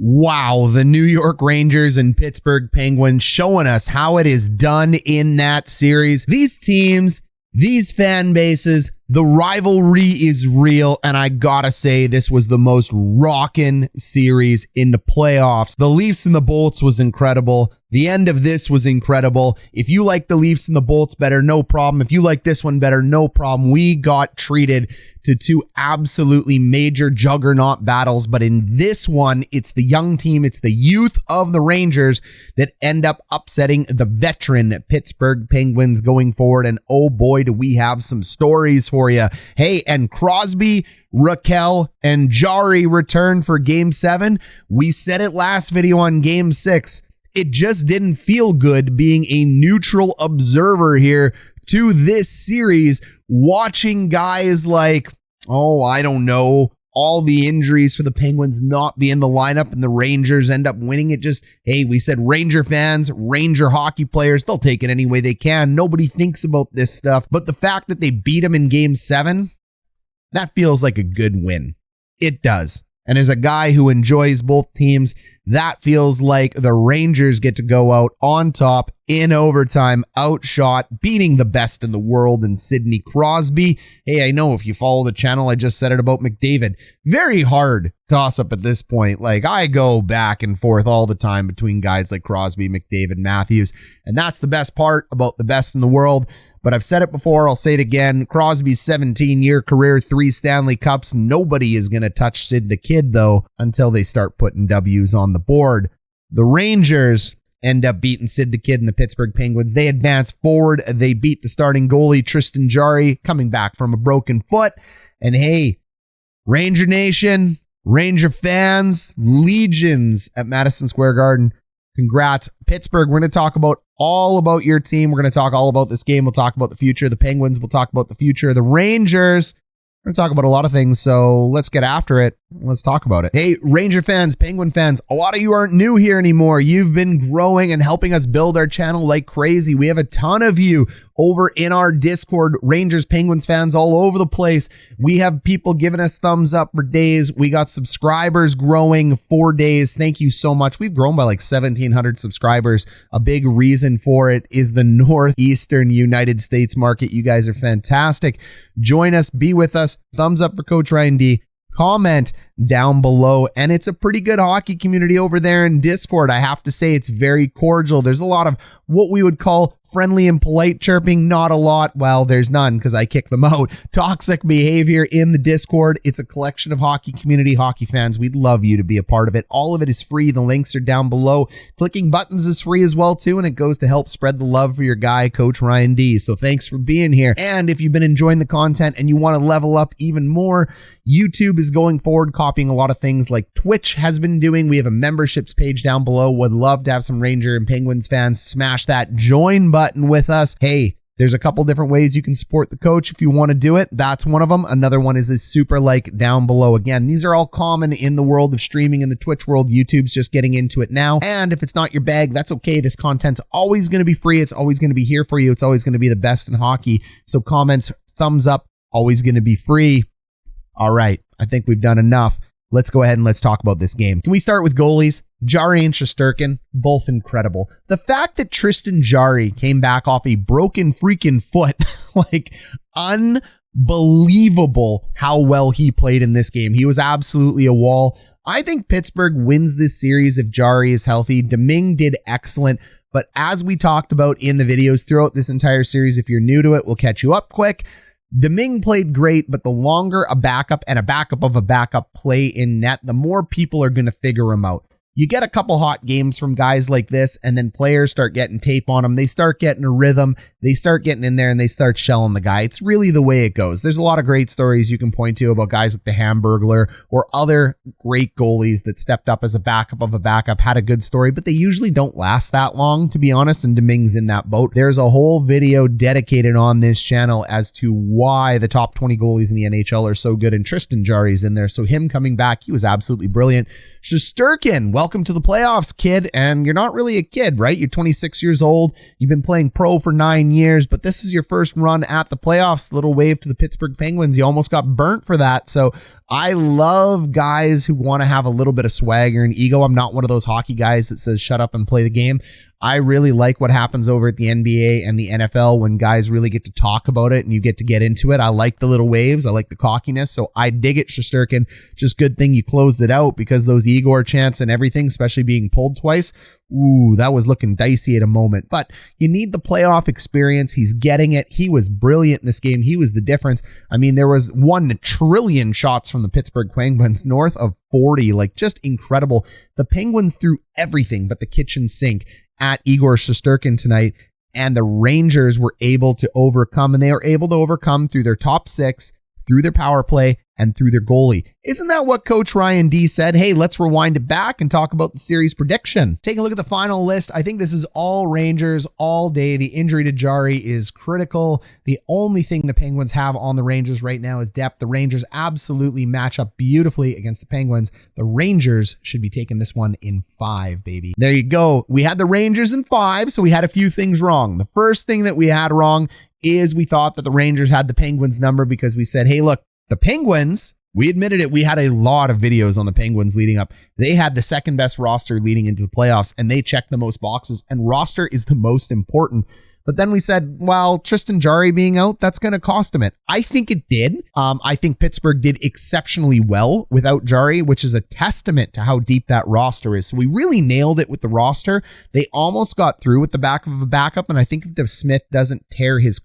Wow, the New York Rangers and Pittsburgh Penguins showing us how it is done in that series. These teams, these fan bases, the rivalry is real, and I gotta say, this was the most rockin' series in the playoffs. The Leafs and the Bolts was incredible. The end of this was incredible. If you like the Leafs and the Bolts better, no problem. If you like this one better, no problem. We got treated to two absolutely major juggernaut battles, but in this one, it's the young team, it's the youth of the Rangers that end up upsetting the veteran Pittsburgh Penguins going forward, and oh boy, do we have some stories for you. Hey, and Crosby, Rakell, and Jarry return for Game 7. We said it last video on Game 6. It just didn't feel good being a neutral observer here to this series, watching guys like, I don't know, all the injuries for the Penguins not be in the lineup and the Rangers end up winning it. Just, hey, we said Ranger fans, Ranger hockey players, they'll take it any way they can. Nobody thinks about this stuff. But the fact that they beat them in Game 7, that feels like a good win. It does. And as a guy who enjoys both teams, that feels like the Rangers get to go out on top in overtime, outshot, beating the best in the world in Sidney Crosby. Hey, I know if you follow the channel, I just said it about McDavid. Very hard toss up at this point. Like, I go back and forth all the time between guys like Crosby, McDavid, Matthews. And that's the best part about the best in the world. But I've said it before, I'll say it again. Crosby's 17-year career, 3 Stanley Cups. Nobody is going to touch Sid the Kid, though, until they start putting W's on the board. The Rangers end up beating Sid the Kid and the Pittsburgh Penguins. They advance forward. They beat the starting goalie, Tristan Jarry, coming back from a broken foot. And hey, Ranger Nation, Ranger fans, legions at Madison Square Garden, congrats. Pittsburgh, we're going to talk all about your team. We're going to talk all about this game. We'll talk about the future of the Penguins. We'll talk about the future of the Rangers. We're going to talk about a lot of things, so let's get after it. Let's talk about it. Hey, Ranger fans, Penguin fans, a lot of you aren't new here anymore. You've been growing and helping us build our channel like crazy. We have a ton of you over in our Discord, Rangers, Penguins fans all over the place. We have people giving us thumbs up for days. We got subscribers growing for days. Thank you so much. We've grown by like 1,700 subscribers. A big reason for it is the Northeastern United States market. You guys are fantastic. Join us, be with us. Thumbs up for Coach Ryan D. Comment down below, and it's a pretty good hockey community over there in Discord. I have to say, it's very cordial. There's a lot of what we would call friendly and polite chirping. Not a lot. Well, there's none because I kick them out. Toxic behavior in the Discord. It's a collection of hockey community, hockey fans. We'd love you to be a part of it. All of it is free. The links are down below. Clicking buttons is free as well too, and it goes to help spread the love for your guy, Coach Ryan D. So thanks for being here. And if you've been enjoying the content and you want to level up even more, YouTube is going forward, copying a lot of things like Twitch has been doing. We have a memberships page down below. Would love to have some Ranger and Penguins fans smash that join button with us. Hey, there's a couple different ways you can support the coach if you want to do it. That's one of them. Another one is a super like down below. Again, these are all common in the world of streaming in the Twitch world. YouTube's just getting into it now. And if it's not your bag, that's okay. This content's always going to be free. It's always going to be here for you. It's always going to be the best in hockey. So comments, thumbs up, always going to be free. All right. I think we've done enough. Let's go ahead and let's talk about this game. Can we start with goalies? Jarry and Shesterkin, both incredible. The fact that Tristan Jarry came back off a broken freaking foot, like unbelievable how well he played in this game. He was absolutely a wall. I think Pittsburgh wins this series if Jarry is healthy. Domingue did excellent, but as we talked about in the videos throughout this entire series, if you're new to it, we'll catch you up quick. Domingue played great, but the longer a backup and a backup of a backup play in net, the more people are going to figure him out. You get a couple hot games from guys like this, and then players start getting tape on them. They start getting a rhythm. They start getting in there, and they start shelling the guy. It's really the way it goes. There's a lot of great stories you can point to about guys like the Hamburglar or other great goalies that stepped up as a backup of a backup, had a good story, but they usually don't last that long, to be honest, and Domingue's in that boat. There's a whole video dedicated on this channel as to why the top 20 goalies in the NHL are so good, and Tristan Jarry's in there, so him coming back, he was absolutely brilliant. Shesterkin, well, welcome to the playoffs, kid. And you're not really a kid, right? You're 26 years old. You've been playing pro for 9 years, but this is your first run at the playoffs. Little wave to the Pittsburgh Penguins. You almost got burnt for that. So I love guys who want to have a little bit of swagger and ego. I'm not one of those hockey guys that says, shut up and play the game. I really like what happens over at the NBA and the NFL when guys really get to talk about it and you get to get into it. I like the little waves. I like the cockiness. So I dig it, Shesterkin. Just good thing you closed it out, because those Igor chants and everything, especially being pulled twice, ooh, that was looking dicey at a moment. But you need the playoff experience. He's getting it. He was brilliant in this game. He was the difference. I mean, there was 1 trillion shots from the Pittsburgh Penguins, north of 40, like just incredible. The Penguins threw everything but the kitchen sink at Igor Shesterkin tonight, and the Rangers were able to overcome, and they were able to overcome through their top 6, through their power play, and through their goalie. Isn't that what Coach Ryan D said? Hey, let's rewind it back and talk about the series prediction. Take a look at the final list. I think this is all Rangers all day. The injury to Jarry is critical. The only thing the Penguins have on the Rangers right now is depth. The Rangers absolutely match up beautifully against the Penguins. The Rangers should be taking this one in 5, baby. There you go. We had the Rangers in 5, so we had a few things wrong. The first thing that we had wrong is we thought that the Rangers had the Penguins number because we said, hey, look, the Penguins, we admitted it. We had a lot of videos on the Penguins leading up. They had the second best roster leading into the playoffs, and they checked the most boxes, and roster is the most important. But then we said, well, Tristan Jarry being out, that's going to cost him it. I think it did. I think Pittsburgh did exceptionally well without Jarry, which is a testament to how deep that roster is. So we really nailed it with the roster. They almost got through with the back of a backup, and I think if Smith doesn't tear his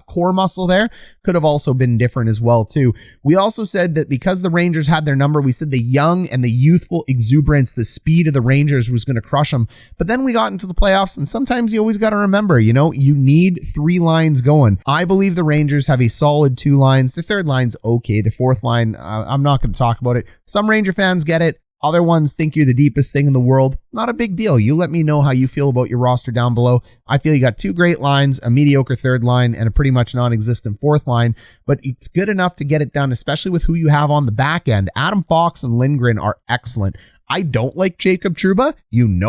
core muscle there, could have also been different as well too. We also said that because the Rangers had their number, we said the young and the youthful exuberance, the speed of the Rangers was going to crush them. But then we got into the playoffs, and sometimes you always got to remember, you need 3 lines going. I believe the Rangers have a solid 2 lines. The third line's okay. The fourth line, I'm not going to talk about it. Some Ranger fans get it. Other ones think you're the deepest thing in the world. Not a big deal. You let me know how you feel about your roster down below. I feel you got 2 great lines, a mediocre third line, and a pretty much non-existent fourth line, but it's good enough to get it done, especially with who you have on the back end. Adam Fox and Lindgren are excellent. I don't like Jacob Trouba.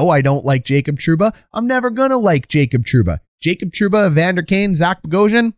I don't like Jacob Trouba. I'm never going to like Jacob Trouba. Jacob Trouba, Evander Kane, Zach Bogosian,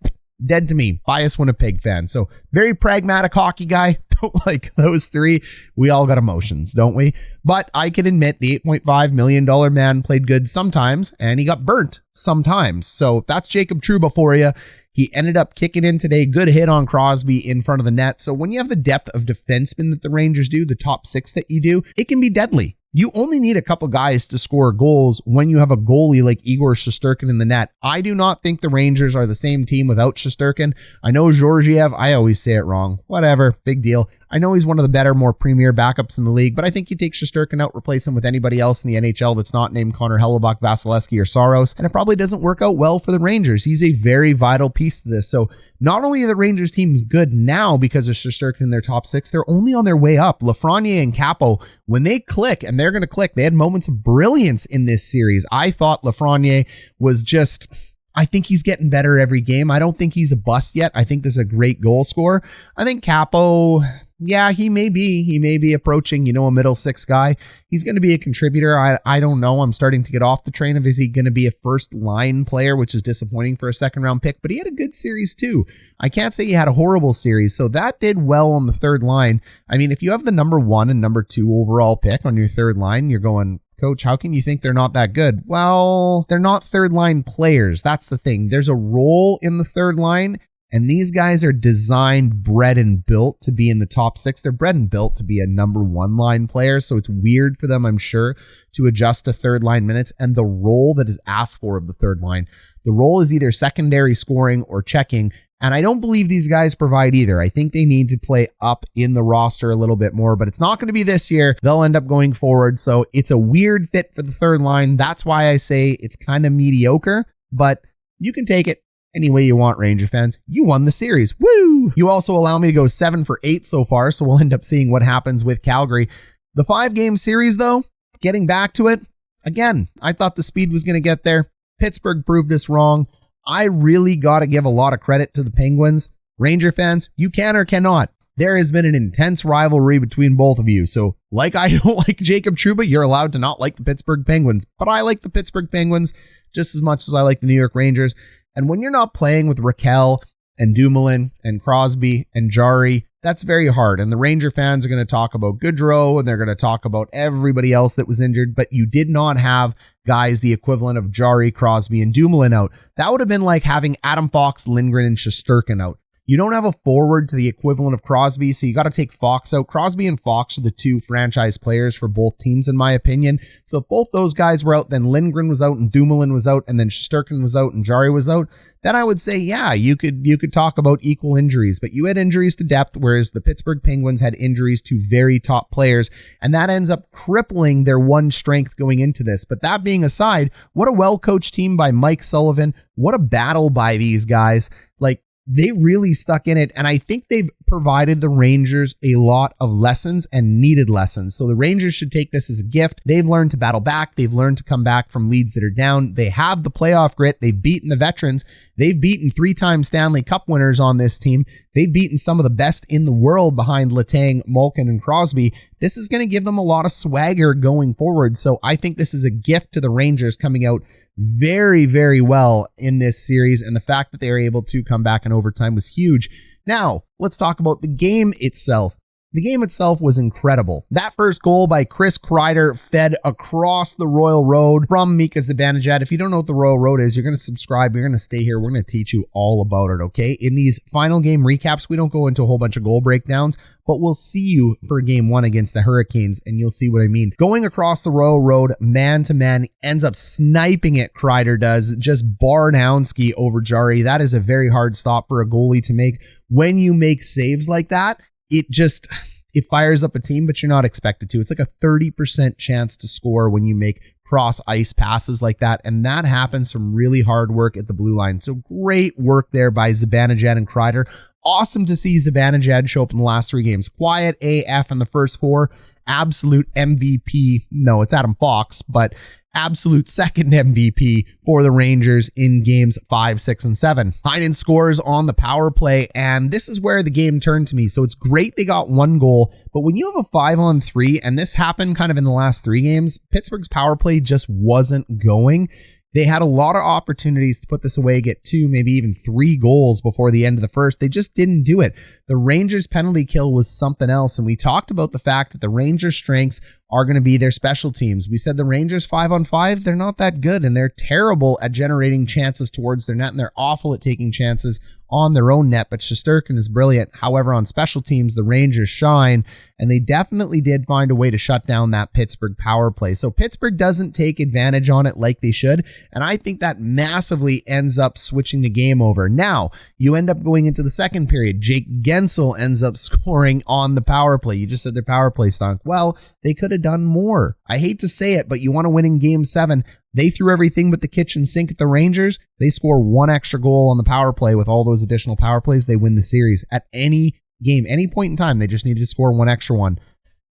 dead to me. Biased Winnipeg fan. So very pragmatic hockey guy. Don't like those 3. We all got emotions, don't we? But I can admit the $8.5 million man played good sometimes, and he got burnt sometimes. So that's Jacob Trouba for you. He ended up kicking in today. Good hit on Crosby in front of the net. So when you have the depth of defensemen that the Rangers do, the top 6 that you do, it can be deadly. You only need a couple guys to score goals when you have a goalie like Igor Shesterkin in the net. I do not think the Rangers are the same team without Shesterkin. I know Georgiev, I always say it wrong. Whatever, big deal. I know he's one of the better, more premier backups in the league, but I think you take Shesterkin out, replace him with anybody else in the NHL that's not named Connor Hellebuyck, Vasilevsky, or Saros, and it probably doesn't work out well for the Rangers. He's a very vital piece to this. So not only are the Rangers team good now because of Shesterkin in their top 6, they're only on their way up. Lafreniere and Capo, when they click, and they're going to click, they had moments of brilliance in this series. I thought Lafreniere was just... I think he's getting better every game. I don't think he's a bust yet. I think this is a great goal scorer. I think Capo, yeah, he may be approaching, a middle 6 guy. He's going to be a contributor. I don't know. I'm starting to get off the train of, is he going to be a first line player, which is disappointing for a second round pick, but he had a good series too. I can't say he had a horrible series. So that did well on the third line. I mean, if you have the number 1 and number 2 overall pick on your third line, you're going, Coach, how can you think they're not that good? Well, they're not third line players. That's the thing. There's a role in the third line, and these guys are designed, bred, and built to be in the top 6. They're bred and built to be a number 1 line player, so it's weird for them, I'm sure, to adjust to third line minutes and the role that is asked for of the third line. The role is either secondary scoring or checking, and I don't believe these guys provide either. I think they need to play up in the roster a little bit more, but it's not going to be this year. They'll end up going forward. So it's a weird fit for the third line. That's why I say it's kind of mediocre, but you can take it any way you want, Ranger fans. You won the series. Woo! You also allow me to go 7 for 8 so far, so we'll end up seeing what happens with Calgary. The 5-game series, though, getting back to it, again, I thought the speed was going to get there. Pittsburgh proved us wrong. I really got to give a lot of credit to the Penguins. Ranger fans, you can or cannot there has been an intense rivalry between both of you. So like I don't like Jacob Trouba, you're allowed to not like the Pittsburgh Penguins, but I like the Pittsburgh Penguins just as much as I like the New York Rangers. And when you're not playing with Rakell and Dumoulin and Crosby and Jarry, that's very hard. And the Ranger fans are going to talk about Goodrow and they're going to talk about everybody else that was injured, but you did not have guys the equivalent of Jarry, Crosby, and Dumoulin out. That would have been like having Adam Fox, Lindgren, and Shesterkin out. You don't have a forward to the equivalent of Crosby, so you got to take Fox out. Crosby and Fox are the two franchise players for both teams, in my opinion. So if both those guys were out, then Lindgren was out and Dumoulin was out, and then Shesterkin was out and Jarry was out, then I would say, yeah, you could talk about equal injuries. But you had injuries to depth, whereas the Pittsburgh Penguins had injuries to very top players, and that ends up crippling their one strength going into this. But that being aside, what a well-coached team by Mike Sullivan. What a battle by these guys. Like, they really stuck in it, and I think they've provided the Rangers a lot of lessons and needed lessons. So the Rangers should take this as a gift. They've learned to battle back. They've learned to come back from leads that are down. They have the playoff grit. They've beaten the veterans. They've beaten 3-time Stanley Cup winners on this team. They've beaten some of the best in the world behind Letang, Malkin, and Crosby. This is going to give them a lot of swagger going forward. So I think this is a gift to the Rangers coming out very, very well in this series, and the fact that they were able to come back in overtime was huge. Now, let's talk about the game itself. The game itself was incredible. That first goal by Kris Kreider fed across the Royal Road from Mika Zibanejad. If you don't know what the Royal Road is, you're going to subscribe. You're going to stay here. We're going to teach you all about it, okay? In these final game recaps, we don't go into a whole bunch of goal breakdowns, but we'll see you for game one against the Hurricanes, and you'll see what I mean. Going across the Royal Road, man-to-man, ends up sniping it, Kreider does, just Barnowski over Jarry. That is a very hard stop for a goalie to make. When you make saves like that, it fires up a team, but you're not expected to. It's like a 30% chance to score when you make cross ice passes like that. And that happens from really hard work at the blue line. So great work there by Zibanejad and Kreider. Awesome to see Zibanejad show up in the last 3 games. Quiet AF in the first 4. Absolute MVP. No, it's Adam Fox, but absolute second MVP for the Rangers in games 5, 6, and 7. Heinen scores on the power play, and this is where the game turned to me. So it's great they got 1 goal, but when you have a 5-on-3, and this happened kind of in the last 3 games, Pittsburgh's power play just wasn't going. They had a lot of opportunities to put this away, get 2, maybe even 3 goals before the end of the first. They just didn't do it. The Rangers' penalty kill was something else, and we talked about the fact that the Rangers' strengths are going to be their special teams. We said the Rangers 5-on-5, they're not that good, and they're terrible at generating chances towards their net, and they're awful at taking chances on their own net, but Shesterkin is brilliant. However, on special teams, the Rangers shine, and they definitely did find a way to shut down that Pittsburgh power play. So Pittsburgh doesn't take advantage on it like they should, and I think that massively ends up switching the game over. Now, you end up going into the second period. Jake Guentzel ends up scoring on the power play. You just said their power play stunk. Well, they could have done more. I hate to say it, but you want to win in game 7. They threw everything but the kitchen sink at the Rangers. They score 1 extra goal on the power play. With all those additional power plays, they win the series. At any game, any point in time, they just needed to score 1 extra one.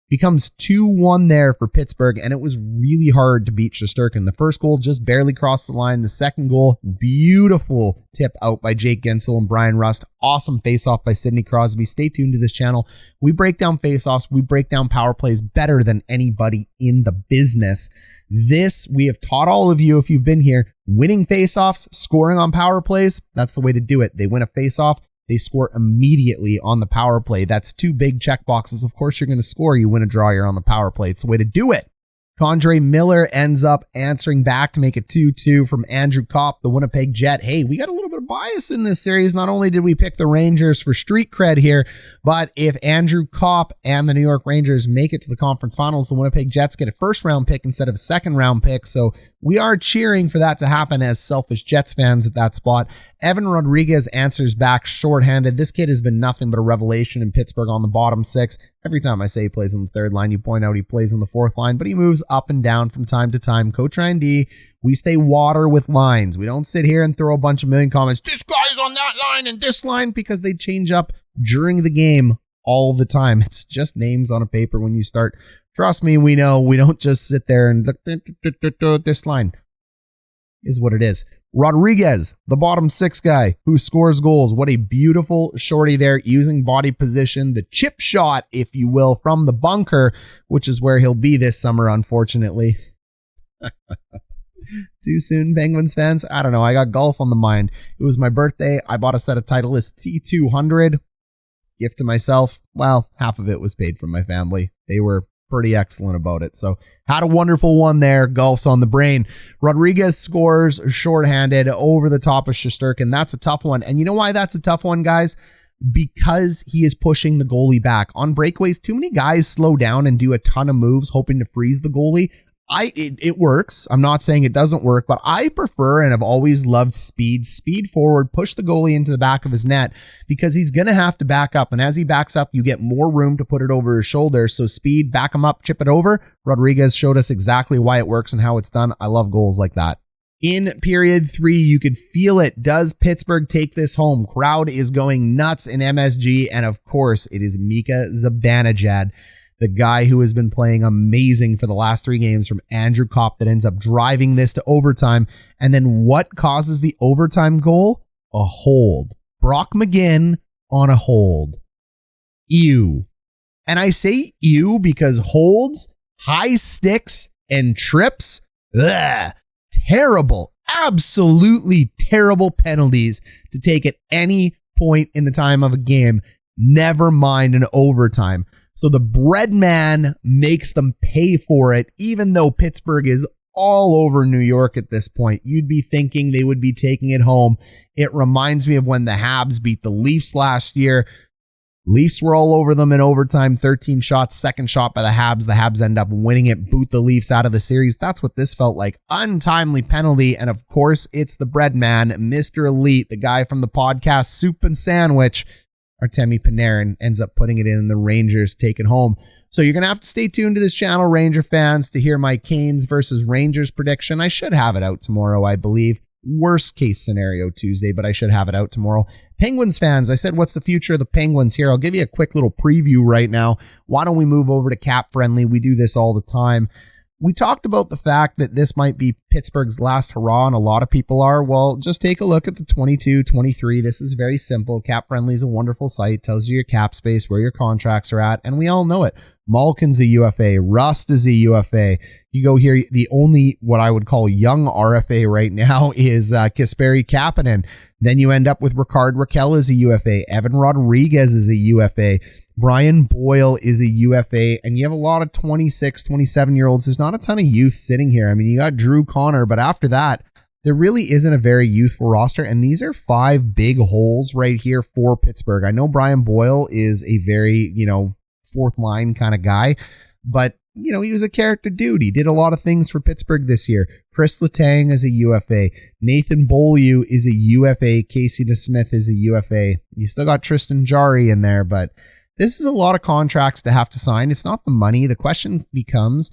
Becomes 2-1 there for Pittsburgh, and it was really hard to beat Shesterkin. The first goal just barely crossed the line. The second goal, beautiful tip out by Jake Guentzel and Bryan Rust. Awesome face-off by Sidney Crosby. Stay tuned to this channel. We break down face-offs. We break down power plays better than anybody in the business. This, we have taught all of you if you've been here, winning face-offs, scoring on power plays, that's the way to do it. They win a face-off. They score immediately on the power play. That's 2 big check boxes. Of course, you're going to score. You win a draw, you're on the power play. It's the way to do it. Condre Miller ends up answering back to make it 2-2 from Andrew Copp, the Winnipeg Jet. Hey, we got a little bit of bias in this series. Not only did we pick the Rangers for street cred here, but if Andrew Copp and the New York Rangers make it to the conference finals, the Winnipeg Jets get a first-round pick instead of a second-round pick. So we are cheering for that to happen as selfish Jets fans at that spot. Evan Rodrigues answers back shorthanded. This kid has been nothing but a revelation in Pittsburgh on the bottom 6. Every time I say he plays on the 3rd line, you point out he plays on the 4th line, but he moves up and down from time to time. Coach Ryan D, we stay water with lines. We don't sit here and throw a bunch of million comments. This guy's on that line and this line, because they change up during the game all the time. It's just names on a paper when you start. Trust me, we know. We don't just sit there and look, this line is what it is. Rodrigues, the bottom six guy who scores goals. What a beautiful shorty there, using body position, the chip shot, if you will, from the bunker, which is where he'll be this summer, unfortunately. Too soon, Penguins fans? I don't know. I got golf on the mind. It was my birthday. I bought a set of Titleist T200. Gift to myself. Well, half of it was paid from my family. They were pretty excellent about it. So had a wonderful one there. Golf's on the brain. Rodrigues scores shorthanded over the top of Shesterkin. That's a tough one. And you know why that's a tough one, guys? Because he is pushing the goalie back. On breakaways, too many guys slow down and do a ton of moves hoping to freeze the goalie. It works. I'm not saying it doesn't work, but I prefer and have always loved speed forward, push the goalie into the back of his net, because he's going to have to back up. And as he backs up, you get more room to put it over his shoulder. So speed, back him up, chip it over. Rodrigues showed us exactly why it works and how it's done. I love goals like that. In period 3, you could feel it. Does Pittsburgh take this home? Crowd is going nuts in MSG. And of course, it is Mika Zibanejad, the guy who has been playing amazing for the last 3 games from Andrew Copp, that ends up driving this to overtime. And then what causes the overtime goal? A hold. Brock McGinn on a hold. Ew. And I say ew because holds, high sticks, and trips, terrible, absolutely terrible penalties to take at any point in the time of a game, never mind an overtime. So the bread man makes them pay for it, even though Pittsburgh is all over New York at this point. You'd be thinking they would be taking it home. It reminds me of when the Habs beat the Leafs last year. Leafs were all over them in overtime, 13 shots, second shot by the Habs. The Habs end up winning it, boot the Leafs out of the series. That's what this felt like. Untimely penalty. And of course, it's the bread man, Mr. Elite, the guy from the podcast Soup and Sandwich, Artemi Panarin, ends up putting it in and the Rangers take it home. So you're going to have to stay tuned to this channel, Ranger fans, to hear my Canes versus Rangers prediction. I should have it out tomorrow, I believe. Worst case scenario Tuesday, but I should have it out tomorrow. Penguins fans, I said, what's the future of the Penguins here? I'll give you a quick little preview right now. Why don't we move over to Cap Friendly? We do this all the time. We talked about the fact that this might be Pittsburgh's last hurrah, and a lot of people are. Well, just take a look at the 22-23. This is very simple. Cap Friendly is a wonderful site. Tells you your cap space, where your contracts are at, and we all know it. Malkin's a UFA. Rust is a UFA. You go here, the only what I would call young RFA right now is Kasperi Kapanen. Then you end up with Rickard Rakell as a UFA. Evan Rodrigues is a UFA. Brian Boyle is a UFA, and you have a lot of 26, 27-year-olds. There's not a ton of youth sitting here. I mean, you got Drew Connor, but after that, there really isn't a very youthful roster, and these are 5 big holes right here for Pittsburgh. I know Brian Boyle is a very, fourth line kind of guy, but, he was a character dude. He did a lot of things for Pittsburgh this year. Kris Letang is a UFA. Nathan Beaulieu is a UFA. Casey DeSmith is a UFA. You still got Tristan Jarry in there, but this is a lot of contracts to have to sign. It's not the money. The question becomes,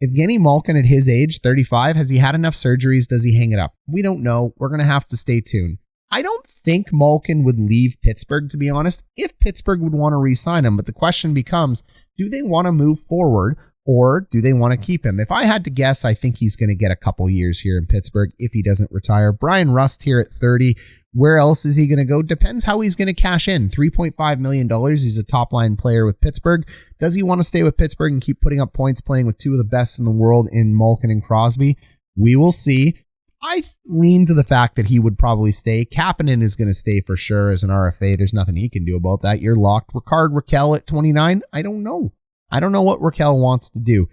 Evgeni Malkin at his age, 35, has he had enough surgeries? Does he hang it up? We don't know. We're going to have to stay tuned. I don't think Malkin would leave Pittsburgh, to be honest, if Pittsburgh would want to re-sign him. But the question becomes, do they want to move forward or do they want to keep him? If I had to guess, I think he's going to get a couple years here in Pittsburgh if he doesn't retire. Bryan Rust here at 30. Where else is he going to go? Depends how he's going to cash in. $3.5 million. He's a top line player with Pittsburgh. Does he want to stay with Pittsburgh and keep putting up points playing with 2 of the best in the world in Malkin and Crosby? We will see. I lean to the fact that he would probably stay. Kapanen is going to stay for sure as an RFA. There's nothing he can do about that. You're locked. Rickard Rakell at 29. I don't know. I don't know what Rakell wants to do.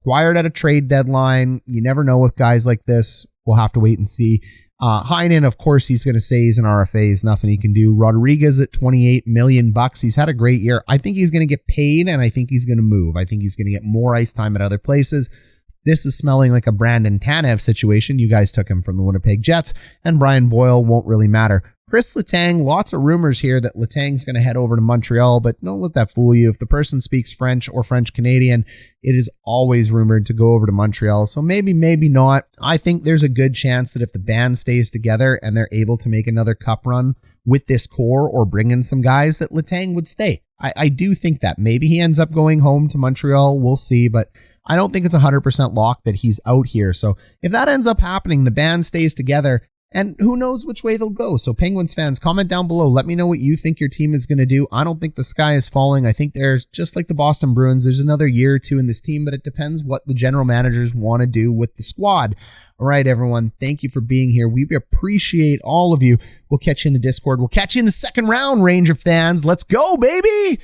Acquired at a trade deadline. You never know with guys like this. We'll have to wait and see. Heinen, of course, he's going to say he's an RFA. There's nothing he can do. Rodrigues at $28 million. He's had a great year. I think he's going to get paid, and I think he's going to move. I think he's going to get more ice time at other places. This is smelling like a Brandon Tanev situation. You guys took him from the Winnipeg Jets, and Brian Boyle won't really matter. Kris Letang, lots of rumors here that Letang's going to head over to Montreal, but don't let that fool you. If the person speaks French or French Canadian, it is always rumored to go over to Montreal. So maybe not. I think there's a good chance that if the band stays together and they're able to make another cup run with this core or bring in some guys, that Letang would stay. I do think that maybe he ends up going home to Montreal. We'll see, but I don't think it's 100% locked that he's out here. So if that ends up happening, the band stays together, And who knows which way they'll go. So Penguins fans, comment down below. Let me know what you think your team is going to do. I don't think the sky is falling. I think they're just like the Boston Bruins. There's another year or two in this team, but it depends what the general managers want to do with the squad. All right, everyone. Thank you for being here. We appreciate all of you. We'll catch you in the Discord. We'll catch you in the second round, Ranger fans. Let's go, baby.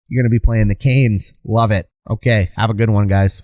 You're going to be playing the Canes. Love it. Okay. Have a good one, guys.